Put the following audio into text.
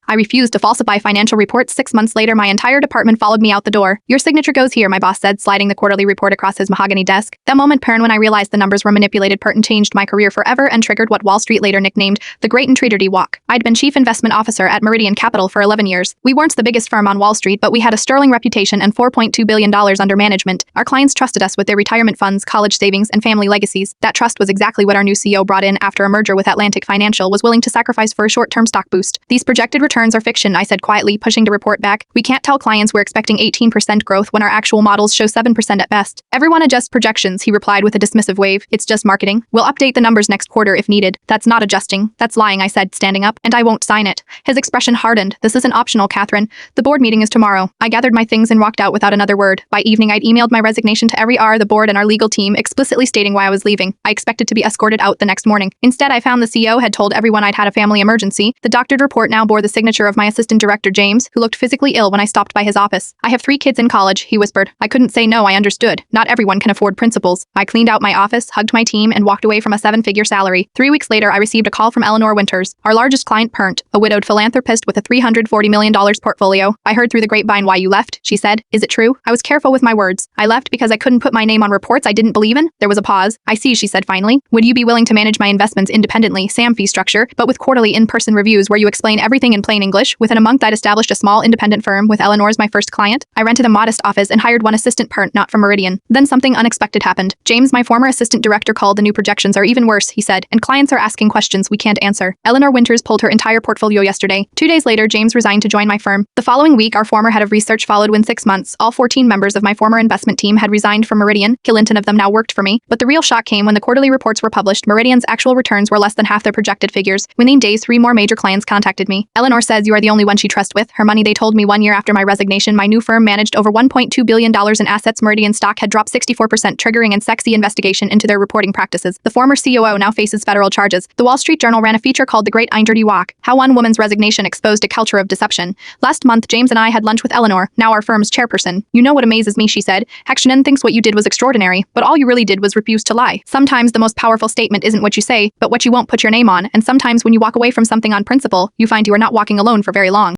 I refused to falsify financial reports. 6 months later, my entire department followed me out the door. Your signature goes here, my boss said, sliding the quarterly report across his mahogany desk. That moment turned when I realized the numbers were manipulated and changed my career forever and triggered what Wall Street later nicknamed the Great Intraday Walk. I'd been chief investment officer at Meridian Capital for 11 years. We weren't the biggest firm on Wall Street, but we had a sterling reputation and $4.2 billion under management. Our clients trusted us with their retirement funds, college savings, and family legacies. That trust was exactly what our new CEO brought in after a merger with Atlantic Financial was willing to sacrifice for a short-term stock boost. These projected returns are fiction, I said quietly, pushing to report back. We can't tell clients we're expecting 18% growth when our actual models show 7% at best. Everyone adjusts projections, he replied with a dismissive wave. It's just marketing. We'll update the numbers next quarter if needed. That's not adjusting. That's lying, I said, standing up, and I won't sign it. His expression hardened. This isn't optional, Catherine. The board meeting is tomorrow. I gathered my things and walked out without another word. By evening, I'd emailed my resignation to the board and our legal team, explicitly stating why I was leaving. I expected to be escorted out the next morning. Instead, I found the CEO had told everyone I'd had a family emergency. The doctored report now bore the signature of my assistant director, James, who looked physically ill when I stopped by his office. I have 3 kids in college, he whispered. I couldn't say no, I understood. Not everyone can afford principals. I cleaned out my office, hugged my team, and walked away from a 7-figure salary. 3 weeks later, I received a call from Eleanor Winters, our largest client, Pernt, a widowed philanthropist with a $340 million portfolio. I heard through the grapevine why you left, she said. Is it true? I was careful with my words. I left because I couldn't put my name on reports I didn't believe in. There was a pause. I see, she said finally. Would you be willing to manage my investments independently, SAM fee structure, but with quarterly in-person reviews where you explain everything in plain English? Within a month, I'd established a small independent firm with Eleanor as my first client. I rented a modest office and hired one assistant, Pernt, not from Meridian. Then something unexpected happened. James, my former assistant director, called. The new projections are even worse, he said, and clients are asking questions we can't answer. Eleanor Winters pulled her entire portfolio yesterday. 2 days later, James resigned to join my firm. The following week, our former head of research followed. Within 6 months, all 14 members of my former investment team had resigned from Meridian. Killinton of them now worked for me. But the real shock came when the quarterly reports were published. Meridian's actual returns were less than half their projected figures. Within days, 3 more major clients contacted me. Eleanor says you are the only one she trusts with her money. They told me 1 year after my resignation, my new firm managed over $1.2 billion in assets. Meridian stock had dropped 64%, triggering a sexy investigation into their reporting practices. The former COO now faces federal charges. The Wall Street Journal ran a feature called The Great Intraday Walk: How One Woman's Resignation Exposed a Culture of Deception. Last month, James and I had lunch with Eleanor, now our firm's chairperson. You know what amazes me, she said. Hakshanen thinks what you did was extraordinary, but all you really did was refuse to lie. Sometimes the most powerful statement isn't what you say, but what you won't put your name on, and sometimes when you walk away from something on principle, you find you are not walking alone for very long.